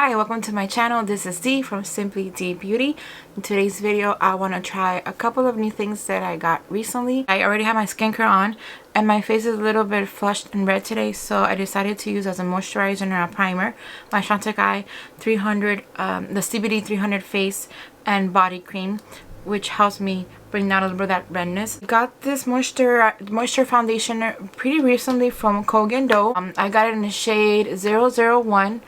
Hi, welcome to my channel. This is Dee from SimplyDeeBeauty. In today's video, I want to try a couple of new things that I got recently. I already have my skincare on and my face is a little bit flushed and red today, so I decided to use as a moisturizer and a primer my Chantecaille 300, the CBD 300 face and body cream, which helps me bring down a little bit of that redness. Got this moisture foundation pretty recently from Kogan. I got it in the shade 001,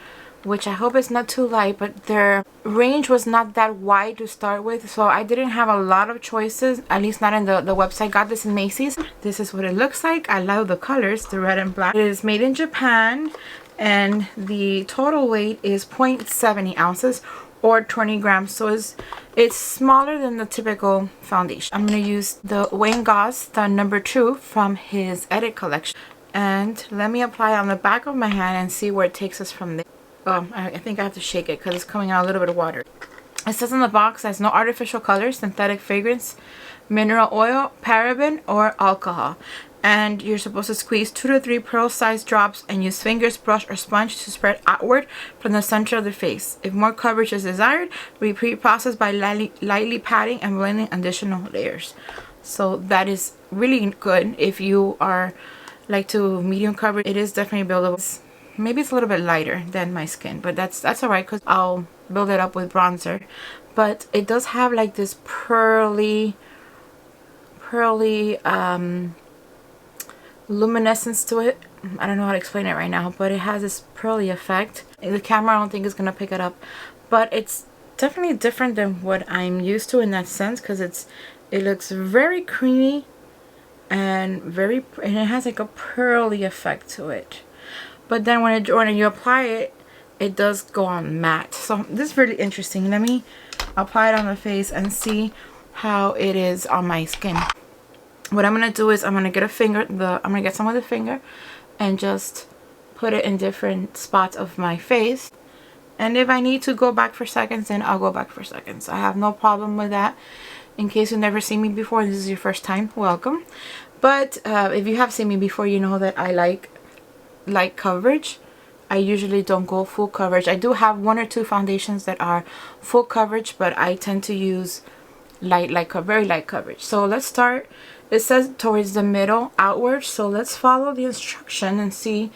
which I hope is not too light, but their range was not that wide to start with, so I didn't have a lot of choices, at least not in the website. Got this in Macy's. This is what it looks like. I love the colors, the red and black. It is made in Japan and the total weight is 0.70 ounces or 20 grams, so it's smaller than the typical foundation. I'm going to use the Wayne Goss, the number 2 from his Edit collection, and let me apply it on the back of my hand and see where it takes us from there. I think I have to shake it because it's coming out a little bit of water. It says on the box there's no artificial colors, synthetic fragrance, mineral oil, paraben, or alcohol. And you're supposed to squeeze 2 to 3 pearl-sized drops and use fingers, brush, or sponge to spread outward from the center of the face. If more coverage is desired, repeat process by lightly patting and blending additional layers. So that is really good if you are like to medium coverage. It is definitely buildable. Maybe it's a little bit lighter than my skin, but that's alright because I'll build it up with bronzer. But it does have like this pearly luminescence to it. I don't know how to explain it right now, but it has this pearly effect. The camera I don't think is gonna pick it up, but it's definitely different than what I'm used to in that sense, because it looks very creamy and it has like a pearly effect to it. But then when you apply it, it does go on matte. So this is really interesting. Let me apply it on the face and see how it is on my skin. What I'm gonna do is I'm gonna get I'm gonna get some with a finger and just put it in different spots of my face. And if I need to go back for seconds, then I'll go back for seconds. I have no problem with that. In case you've never seen me before, this is your first time, welcome. But if you have seen me before, you know that I like light coverage. I usually don't go full coverage. I do have 1 or 2 foundations that are full coverage, but I tend to use very light coverage. So let's start. It says towards the middle outward, so let's follow the instruction and see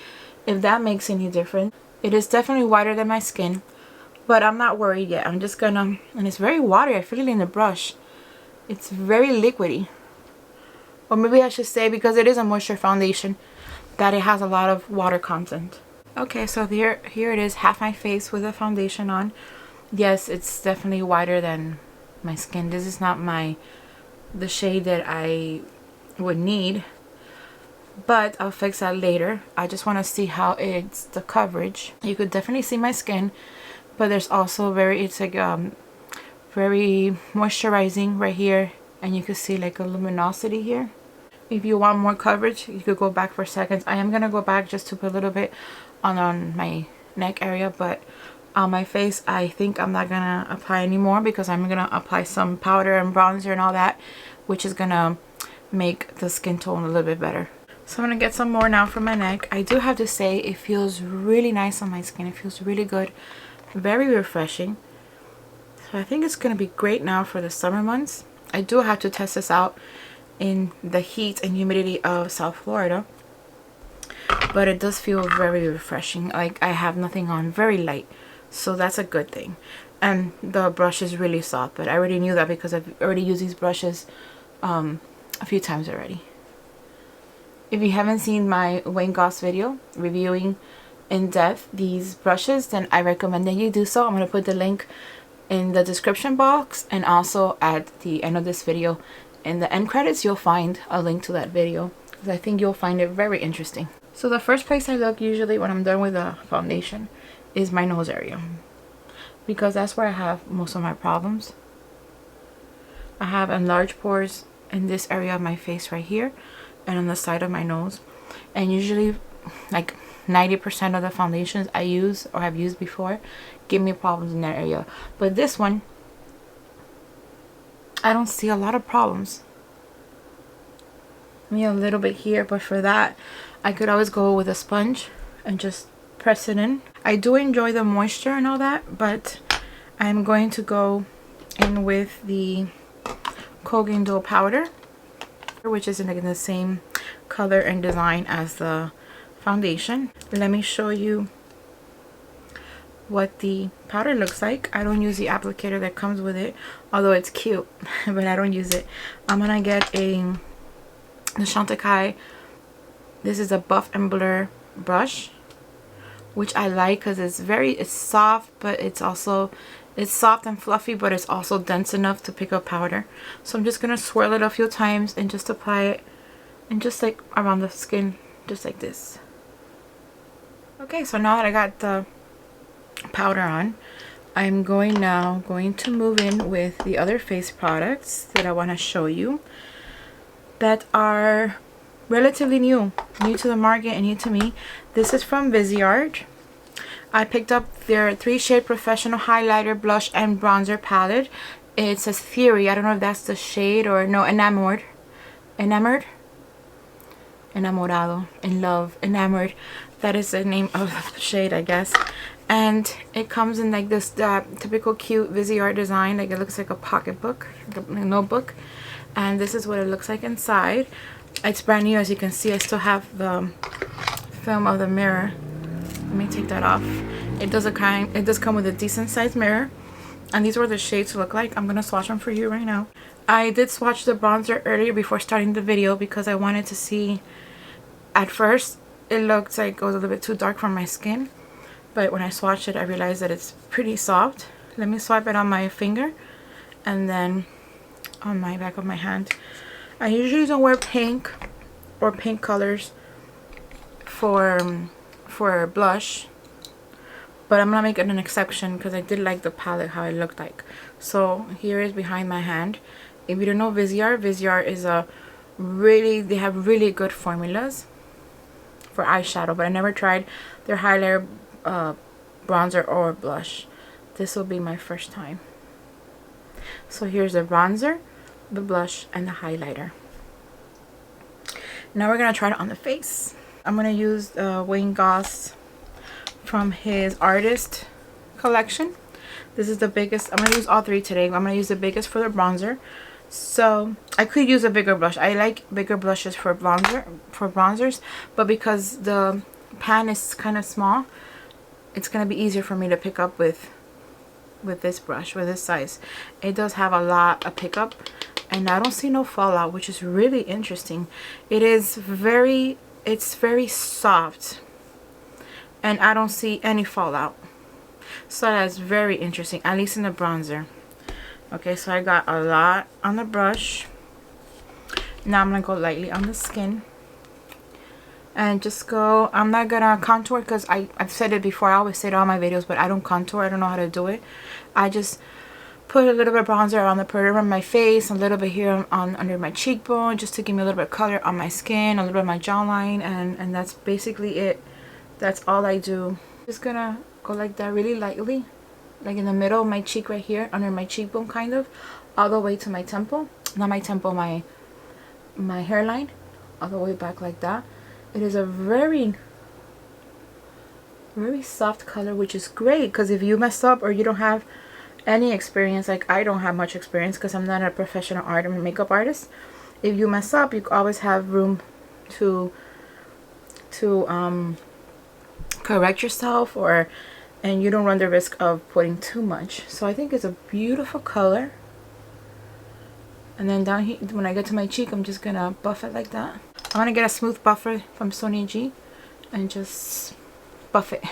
if that makes any difference. It is definitely whiter than my skin, but I'm not worried yet. I'm just gonna, and it's very watery. I feel it in the brush. It's very liquidy, or maybe I should say, because it is a moisture foundation, that it has a lot of water content. Okay, so here it is, half my face with a foundation on. Yes, it's definitely whiter than my skin. This is not the shade that I would need, but I'll fix that later. I just want to see how it's the coverage. You could definitely see my skin, but there's also it's like very moisturizing right here, and you can see like a luminosity here. If you want more coverage, you could go back for seconds. I am gonna go back just to put a little bit on my neck area, but on my face I think I'm not gonna apply anymore because I'm gonna apply some powder and bronzer and all that, which is gonna make the skin tone a little bit better. So I'm gonna get some more now for my neck. I do have to say it feels really nice on my skin. It feels really good, very refreshing. So I think it's gonna be great now for the summer months. I do have to test this out in the heat and humidity of South Florida, but it does feel very refreshing. Like I have nothing on, very light, so that's a good thing. And the brush is really soft, but I already knew that because I've already used these brushes a few times already. If you haven't seen my Wayne Goss video reviewing in depth these brushes, then I recommend that you do so. I'm going to put the link in the description box, and also at the end of this video in the end credits you'll find a link to that video, because I think you'll find it very interesting. So the first place I look usually when I'm done with the foundation is my nose area, because that's where I have most of my problems. I have enlarged pores in this area of my face right here and on the side of my nose, and usually like 90% of the foundations I use or have used before give me problems in that area. But this one, I don't see a lot of problems. Maybe a little bit here, but for that I could always go with a sponge and just press it in. I do enjoy the moisture and all that, but I'm going to go in with the Kogan Duo powder, which is in the same color and design as the foundation. Let me show you what the powder looks like. I don't use the applicator that comes with it, although it's cute, but I don't use it. I'm gonna get the Chantecaille. This is a Buff and Blur brush, which I like because it's soft, but it's soft and fluffy, but it's also dense enough to pick up powder. So I'm just gonna swirl it a few times and just apply it, and just like around the skin, just like this. Okay, so now that I got the powder on, I'm now going to move in with the other face products that I want to show you that are relatively new to the market and new to me. This is from VISEART. I picked up their 3-shade professional highlighter, blush, and bronzer palette. It says Theory. I don't know if that's the shade or no. Enamored, enamorado, in love, enamored. That is the name of the shade, I guess. And it comes in like this typical cute VISEART design. Like it looks like a pocketbook, like a notebook. And this is what it looks like inside. It's brand new, as you can see. I still have the film of the mirror. Let me take that off. It does come with a decent sized mirror. And these were the shades to look like. I'm gonna swatch them for you right now. I did swatch the bronzer earlier before starting the video because I wanted to see. At first it looked like it was a little bit too dark for my skin, but when I swatched it I realized that it's pretty soft. Let me swipe it on my finger and then on my back of my hand. I usually don't wear pink or pink colors for blush, but I'm gonna make it an exception because I did like the palette, how it looked like. So here is behind my hand. If you don't know VISEART is they have really good formulas for eyeshadow, but I never tried their highlighter, bronzer, or blush. This will be my first time. So here's the bronzer, the blush, and the highlighter. Now we're gonna try it on the face. I'm gonna use Wayne Goss from his artist collection. This is the biggest. I'm gonna use all three today. I'm gonna use the biggest for the bronzer. So I could use a bigger blush. I like bigger blushes for bronzers, but because the pan is kind of small, it's gonna be easier for me to pick up with this brush, with this size. It does have a lot of pickup, and I don't see no fallout, which is really interesting. It's very soft, and I don't see any fallout. So that's very interesting, at least in the bronzer. Okay, so I got a lot on the brush. Now I'm gonna go lightly on the skin and just go. I'm not gonna contour because I've said it before. I always say it on my videos, but I don't contour. I don't know how to do it. I just put a little bit of bronzer on the perimeter of my face, a little bit here on under my cheekbone, just to give me a little bit of color on my skin, a little bit of my jawline, and that's basically it. That's all I do. Just gonna go like that really lightly, like in the middle of my cheek right here, under my cheekbone, kind of all the way to my temple. Not my temple, my hairline, all the way back like that. It is a very soft color, which is great because if you mess up or you don't have any experience, like I don't have much experience because I'm not a professional makeup artist. If you mess up, you always have room to correct yourself, and you don't run the risk of putting too much. So I think it's a beautiful color. And then down here, when I get to my cheek, I'm just gonna buff it like that. I'm gonna get a smooth buffer from Sonia G and just buff it.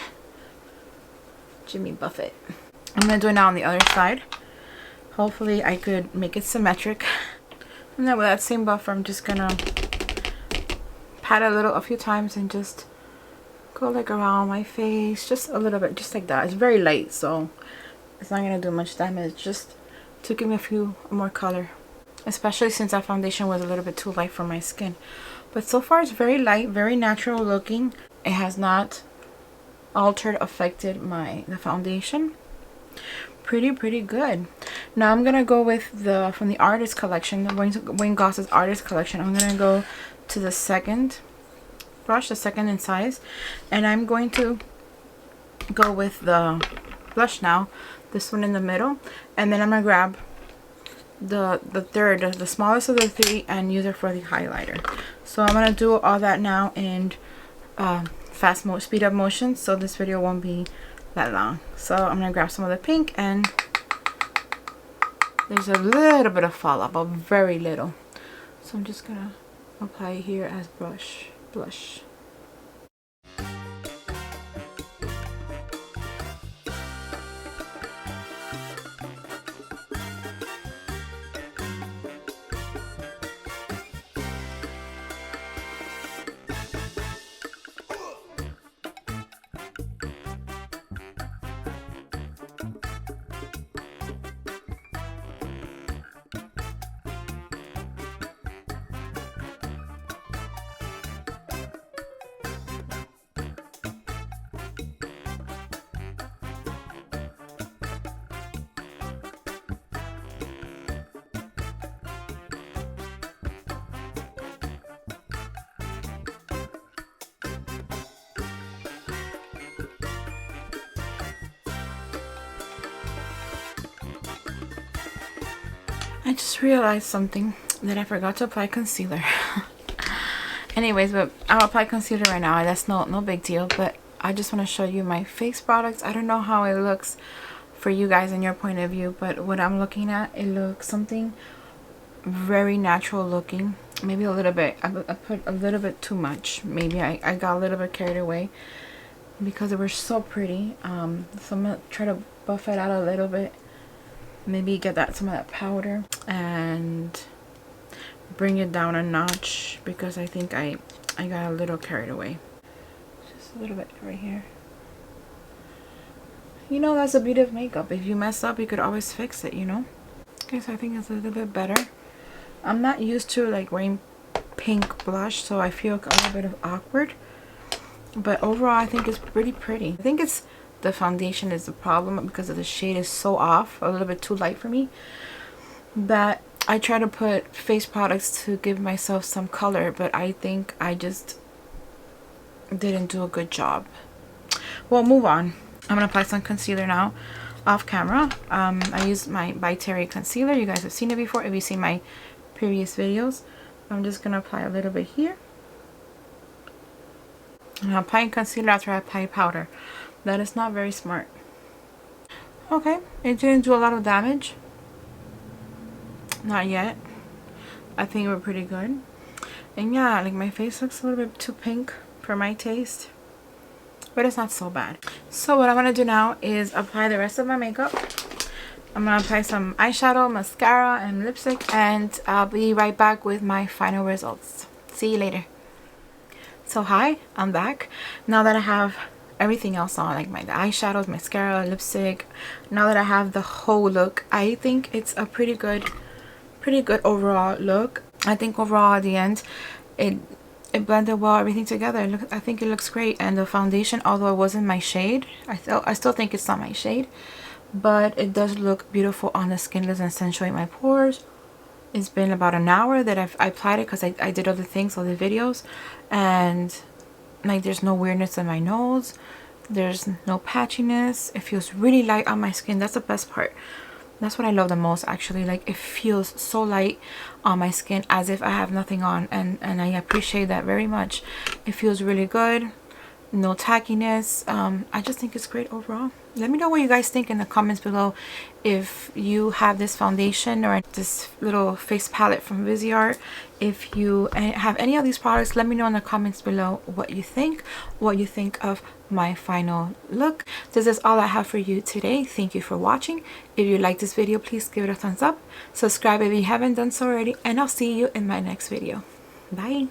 Jimmy buff it. I'm gonna do it now on the other side. Hopefully I could make it symmetric. And then with that same buffer, I'm just gonna pat a few times and just go like around my face, just a little bit, just like that. It's very light, so it's not gonna do much damage, just to give me a few more color, especially since that foundation was a little bit too light for my skin. But so far it's very light, very natural looking. It has not affected the foundation. Pretty good. Now I'm gonna go with from the artist collection, the Wayne Goss's artist collection. I'm gonna go to the second brush, the second in size, and I'm going to go with the blush now, this one in the middle, and then I'm gonna grab the third, the smallest of the three, and use it for the highlighter. So I'm gonna do all that now in speed up motion, so this video won't be that long. So I'm gonna grab some of the pink, and there's a little bit of fallout, but very little. So I'm just gonna apply it here as blush. I just realized something, that I forgot to apply concealer. Anyways, but I'll apply concealer right now. That's no big deal, but I just want to show you my face products. I don't know how it looks for you guys in your point of view, but what I'm looking at, it looks something very natural looking. Maybe a little bit, I put a little bit too much. Maybe I got a little bit carried away because they were so pretty. So I'm gonna try to buff it out a little bit. Maybe get some of that powder and bring it down a notch, because I think I got a little carried away. Just a little bit right here. You know, that's the beauty of makeup. If you mess up, you could always fix it, you know. Okay, so I think it's a little bit better. I'm not used to like wearing pink blush, so I feel a little bit of awkward, but overall I think it's pretty pretty. I think it's the foundation is the problem, because the shade is so off, a little bit too light for me, that I try to put face products to give myself some color, but I think I just didn't do a good job. Well, move on. I'm gonna apply some concealer now off camera. I used my By Terry concealer. You guys have seen it before if you've seen my previous videos. I'm just gonna apply a little bit here. I'm applying concealer after I apply powder. That is not very smart. Okay, it didn't do a lot of damage. Not yet. I think we're pretty good. And yeah, like my face looks a little bit too pink for my taste, but it's not so bad. So what I'm gonna do now is apply the rest of my makeup. I'm gonna apply some eyeshadow, mascara, and lipstick, and I'll be right back with my final results. See you later. So hi, I'm back. Now that I have everything else on, like the eyeshadows, mascara, lipstick, now that I have the whole look, I think it's a pretty good overall look. I think overall at the end it blended well, everything together. I think it looks great. And the foundation, although it wasn't my shade, I still think it's not my shade, but it does look beautiful on the skin. It doesn't accentuate my pores. It's been about an hour that I applied it, because I did other things, other videos, and like there's no weirdness in my nose, there's no patchiness. It feels really light on my skin. That's the best part. That's what I love the most, actually. Like, it feels so light on my skin, as if I have nothing on, and I appreciate that very much. It feels really good. No tackiness. I just think it's great overall. Let me know what you guys think in the comments below. If you have this foundation or this little face palette from VISEART, if you have any of these products, let me know in the comments below what you think of my final look. This is all I have for you today. Thank you for watching. If you like this video, please give it a thumbs up, subscribe if you haven't done so already, and I'll see you in my next video. Bye.